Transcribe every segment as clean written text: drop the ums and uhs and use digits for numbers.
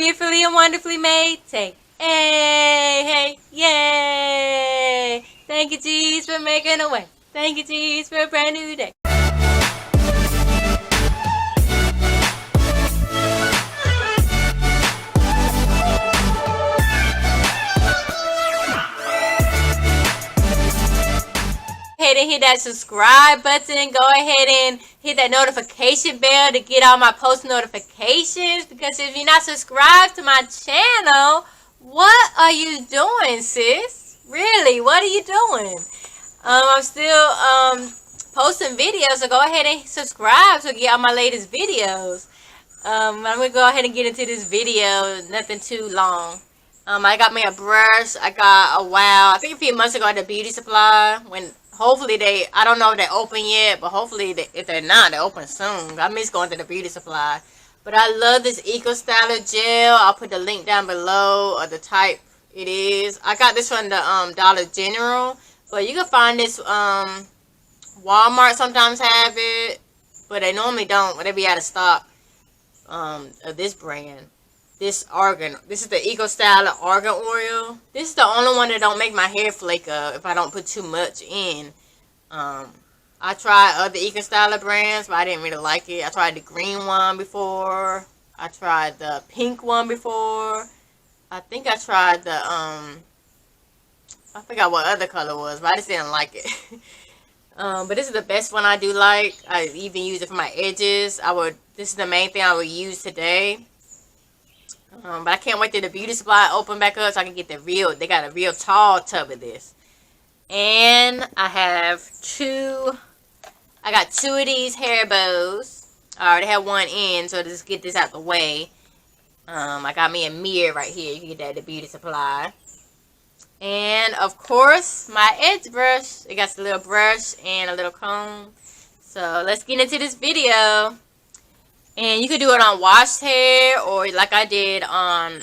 fearfully and wonderfully made. Say, hey, hey, yay! Thank you, Jesus, for making a way. Thank you, Jesus, for a brand new day. Ahead and hit that subscribe button. Go ahead and hit that notification bell to get all my post notifications, because if you're not subscribed to my channel, what are you doing, sis? Really, what are you doing? I'm still posting videos, so go ahead and subscribe to get all my latest videos. I'm gonna go ahead and get into this video. Nothing too long. I got me a brush. I got I think a few months ago at the beauty supply. When hopefully I don't know if they're open yet, but hopefully if they're not, they're open soon. I miss going to the beauty supply. But I love this Eco Styler gel. I'll put the link down below of the type it is. I got this from the Dollar General, but you can find this Walmart sometimes have it, but they normally don't when they be out of stock of this brand. This is the Eco Styler Argan Oil. This is the only one that don't make my hair flake up if I don't put too much in. I tried other Eco Styler brands, but I didn't really like it. I tried the green one before. I tried the pink one before. I think I tried the I forgot what other color was, but I just didn't like it. But this is the best one I do like. I even use it for my edges. This is the main thing I would use today. But I can't wait till the beauty supply open back up so I can get they got a real tall tub of this. And I got two of these hair bows. I already have one in, so just get this out the way. I got me a mirror right here. You can get that at the beauty supply. And of course, my edge brush. It got a little brush and a little comb. So let's get into this video. And you could do it on washed hair, or like I did on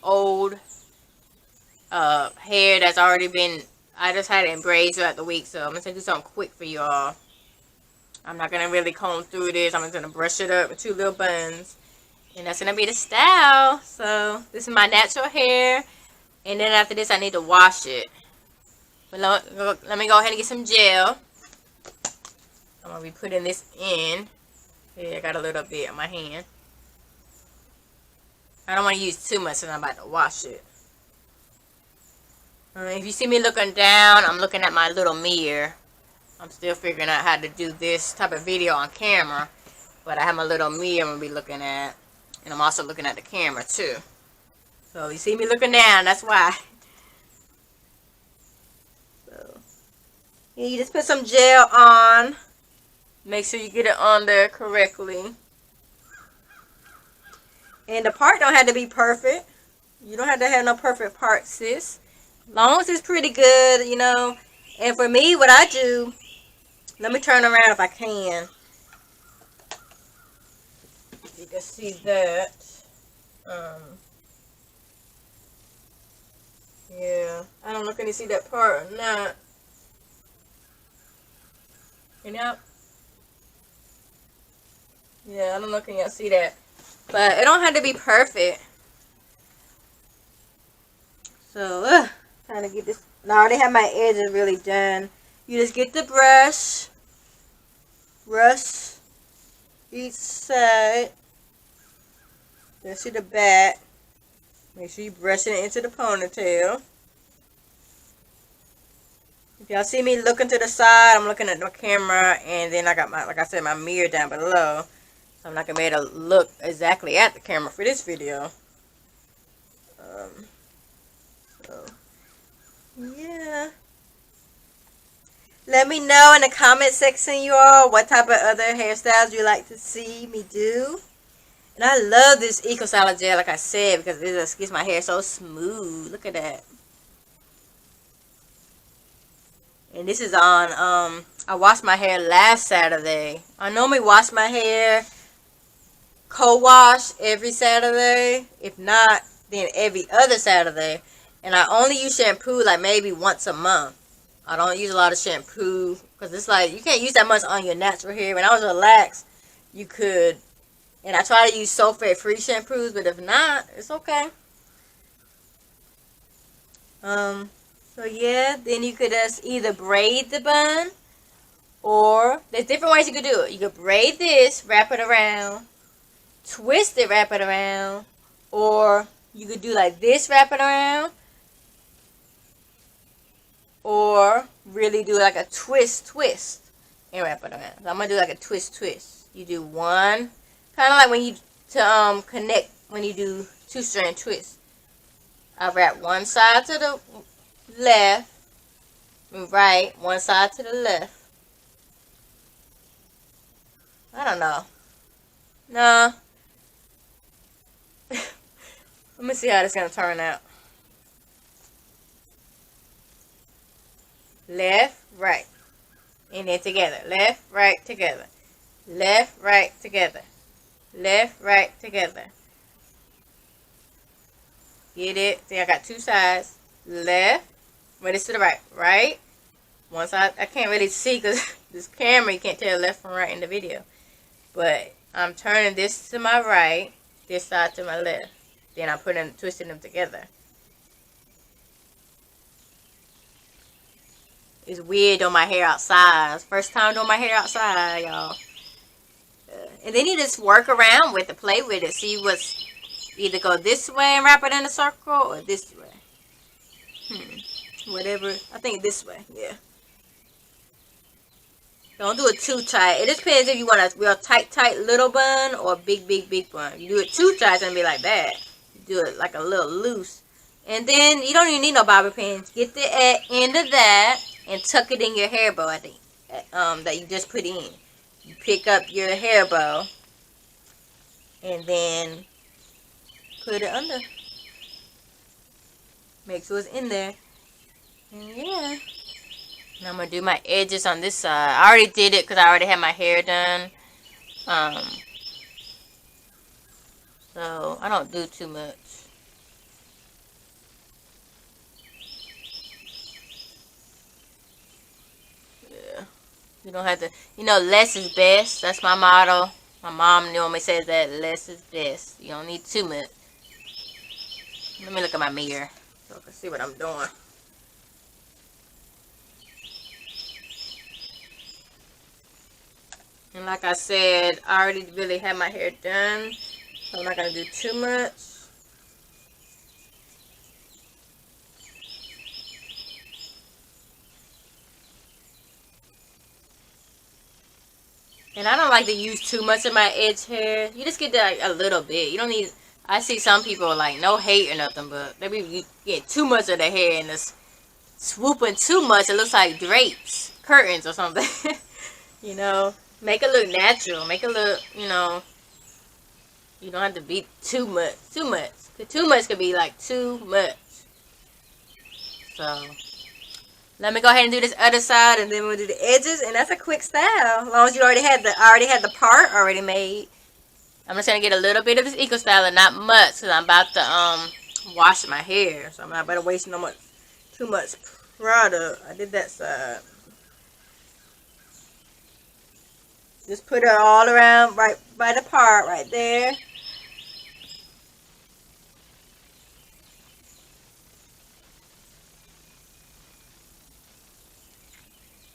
old hair that's already been, I just had it in braids throughout the week, so I'm going to do something quick for you all. I'm not going to really comb through this. I'm just going to brush it up with two little buns. And that's going to be the style. So this is my natural hair. And then after this, I need to wash it. But let me go ahead and get some gel. I'm going to be putting this in. Yeah, I got a little bit on my hand. I don't want to use too much since I'm about to wash it. If you see me looking down, I'm looking at my little mirror. I'm still figuring out how to do this type of video on camera. But I have my little mirror I'm going to be looking at. And I'm also looking at the camera too. So you see me looking down, that's why. So you just put some gel on. Make sure you get it on there correctly. And the part don't have to be perfect. You don't have to have no perfect part, sis. As long as it's pretty good, you know. And for me, what I do, let me turn around if I can. You can see that. Yeah. I don't know if you can see that part or not. You know? Yeah, I don't know, can y'all see that? But it don't have to be perfect. So, trying to get this. Now, I already have my edges really done. You just get the brush. Brush each side. Then see the back. Make sure you brushing it into the ponytail. If y'all see me looking to the side, I'm looking at the camera. And then I got my, like I said, my mirror down below. So I'm not going to be able to look exactly at the camera for this video. So, yeah. Let me know in the comment section, you all, what type of other hairstyles you like to see me do. And I love this Eco Styler gel, like I said, because it just gets my hair so smooth. Look at that. And this is on, I washed my hair last Saturday. I normally wash my hair co-wash every Saturday. If not, then every other Saturday. And I only use shampoo like maybe once a month. I don't use a lot of shampoo because it's like you can't use that much on your natural hair. When I was relaxed, you could And I try to use sulfate-free shampoos, but if not, it's okay. So yeah, then you could just either braid the bun, or there's different ways you could do it. You could braid this, wrap it around, twist it, wrap it around, or you could do like this, wrap it around, or really do like a twist and wrap it around. So I'm gonna do like a twist. You do one, kind of like when you connect when you do 2-strand twist. I wrap one side to the left and right, one side to the left. I don't know. No. Let me see how this is gonna turn out. Left, right. And then together. Left, right, together. Left, right, together. Left, right, together. Get it? See, I got two sides. Left. But it's to the right. Right. One side. I can't really see because this camera, you can't tell left from right in the video. But I'm turning this to my right. This side to my left. Then I'm twisting them together. It's weird doing my hair outside. First time doing my hair outside, y'all. And then you just work around with it, play with it. See what's either go this way and wrap it in a circle or this way. Whatever. I think this way, yeah. Don't do it too tight. It just depends if you want a real tight little bun or a big bun. You do it too tight, it's gonna be like that. You do it like a little loose. And then you don't even need no bobby pins. Get the end of that and tuck it in your hair bow, I think. That you just put in. You pick up your hair bow and then put it under. Make sure it's in there. And yeah. And I'm going to do my edges on this side. I already did it because I already had my hair done. So I don't do too much. Yeah. You don't have to, you know, less is best. That's my motto. My mom normally says that less is best. You don't need too much. Let me look at my mirror so I can see what I'm doing. And like I said, I already really had my hair done, so I'm not going to do too much. And I don't like to use too much of my edge hair. You just get like a little bit. You don't need, I see some people like no hate or nothing, but they be getting too much of their hair and just swooping too much. It looks like drapes, curtains or something, you know. Make it look natural. Make it look, you know, you don't have to be too much. Too much. Too much could be like too much. So, let me go ahead and do this other side and then we'll do the edges. And that's a quick style. As long as you already had the part already made. I'm just going to get a little bit of this Eco Styler, not much, because I'm about to wash my hair. So I'm not about to waste too much product. I did that side. Just put it all around right by the part right there.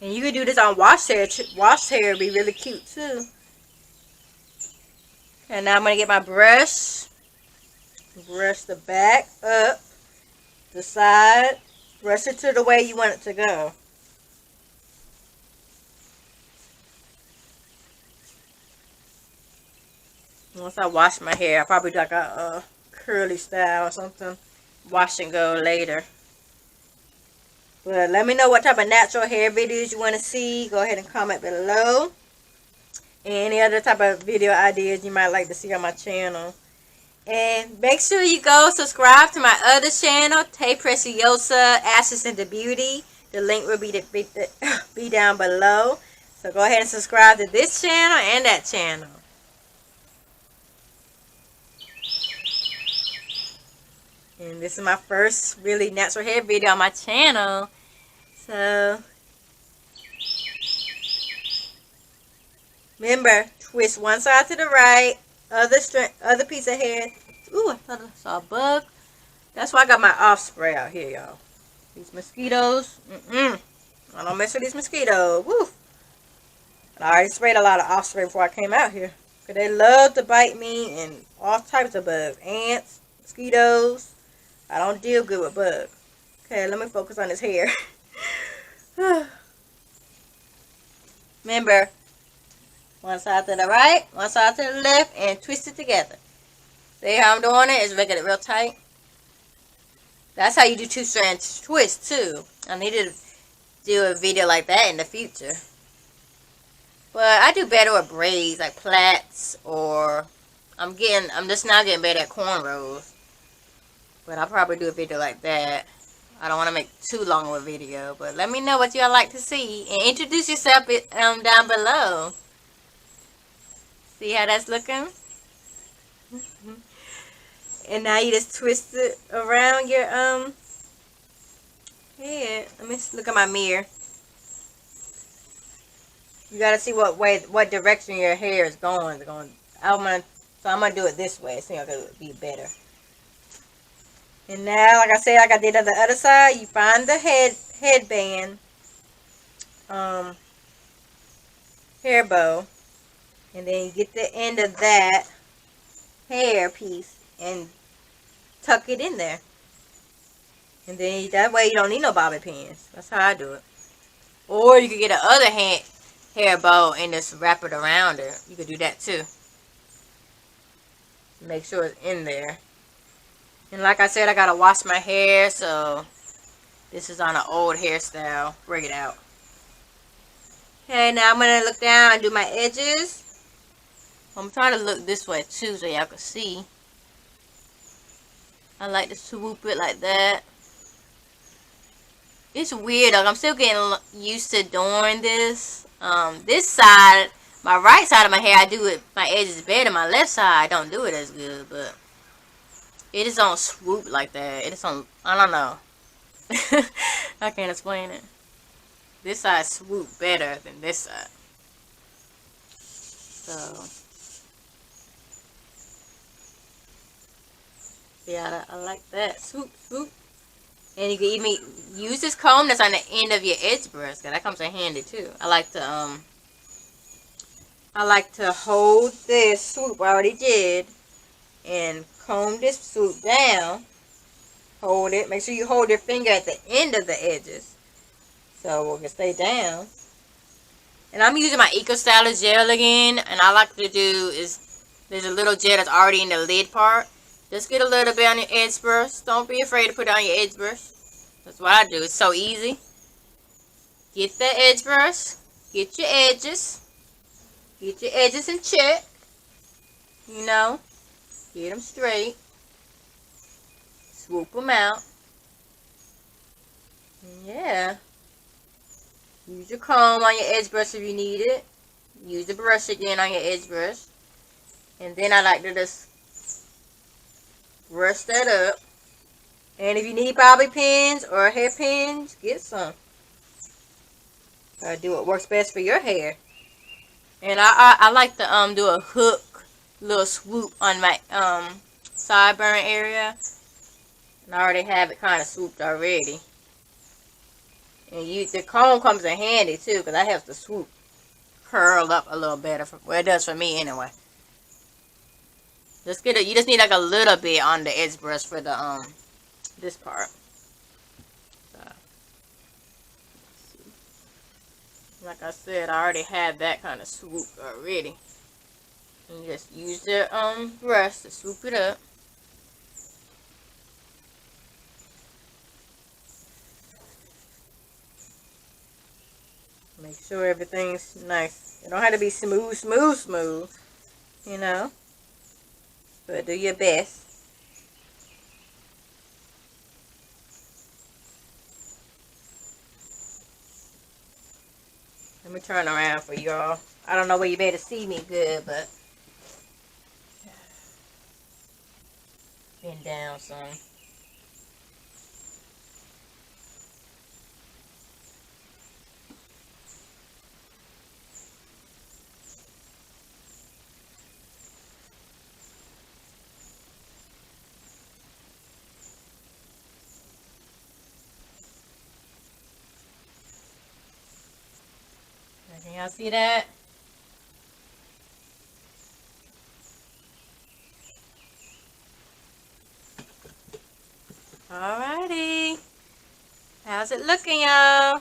And you can do this on washed hair. Washed hair would be really cute too. And now I'm going to get my brush. Brush the back up, the side. Brush it to the way you want it to go. Once I wash my hair, I'll probably do like a curly style or something. Wash and go later. But let me know what type of natural hair videos you want to see. Go ahead and comment below. Any other type of video ideas you might like to see on my channel. And make sure you go subscribe to my other channel, Tae Preciosa, Ashes into Beauty. The link will be down below. So go ahead and subscribe to this channel and that channel. And this is my first really natural hair video on my channel. So, remember, twist one side to the right, other piece of hair. Ooh, I thought I saw a bug. That's why I got my off spray out here, y'all. These mosquitoes. I don't mess with these mosquitoes. Woo. I already sprayed a lot of off spray before I came out here. Because they love to bite me and all types of bugs. Ants, mosquitoes. I don't deal good with bugs. Okay, let me focus on his hair. Remember, one side to the right, one side to the left, and twist it together. See how I'm doing it? It's making it real tight. That's how you do two-strand twist too. I need to do a video like that in the future. But I do better with braids, like plaits, or I'm just now getting better at cornrows. But I'll probably do a video like that. I don't want to make too long of a video, but let me know what y'all like to see. And introduce yourself down below. See how that's looking? And now you just twist it around your head. Let me look at my mirror. You gotta see what direction your hair is going. I'm gonna do it this way. So it'll be better. And now, like I said, like I did on the other side, you find the headband, hair bow, and then you get the end of that hair piece and tuck it in there. And then that way you don't need no bobby pins. That's how I do it. Or you could get the other hair bow and just wrap it around it. You could do that too. Make sure it's in there. And like I said, I gotta wash my hair, so this is on an old hairstyle. Bring it out. Okay, now I'm gonna look down and do my edges. I'm trying to look this way too so y'all can see. I like to swoop it like that. It's weird, like I'm still getting used to doing this. This side, my right side of my hair, I do it, my edges better. My left side, I don't do it as good, but it just don't swoop like that. It just don't, I don't know. I can't explain it. This side swoop better than this side. So, yeah, I like that. Swoop, swoop. And you can even use this comb that's on the end of your edge brush. That comes in handy too. I like to hold this swoop I already did and comb this swoop down. Hold it. Make sure you hold your finger at the end of the edges so it can stay down. And I'm using my Eco Styler gel again. And I like to do is there's a little gel that's already in the lid part. Just get a little bit on your edge brush. Don't be afraid to put it on your edge brush. That's what I do. It's so easy. Get the edge brush. Get your edges. Get your edges in check. You know. Get them straight. Swoop them out. Yeah. Use your comb on your edge brush if you need it. Use the brush again on your edge brush. And then I like to just brush that up. And if you need bobby pins or hair pins, get some. Do what works best for your hair. And I like to do a hook, little swoop on my sideburn area. And I already have it kind of swooped already. And the comb comes in handy too, because I have to swoop, curl up a little better. Well, it does for me anyway. Just you just need like a little bit on the edge brush for the this part. So, like I said, I already had that kind of swoop already. And you just use the brush to swoop it up. Make sure everything's nice. It don't have to be smooth, smooth, smooth. You know. But do your best. Let me turn around for y'all. I don't know where you better see me good, but bend down some. Y'all see that? Alrighty. How's it looking, y'all?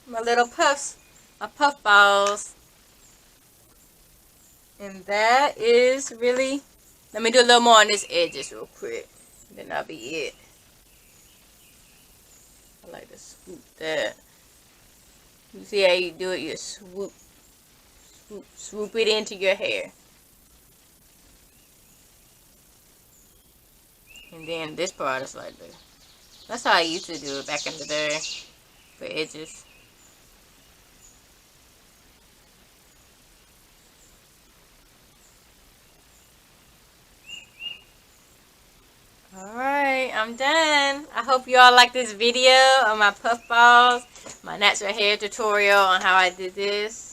My little puffs. My puff balls. And that is really... Let me do a little more on this edges real quick. Then that'll be it. I like to swoop that. You see how you do it? You swoop. Swoop it into your hair. And then this part is like this. That's how I used to do it back in the day. For edges. Alright, I'm done. I hope you all like this video on my puff balls. My natural hair tutorial on how I did this.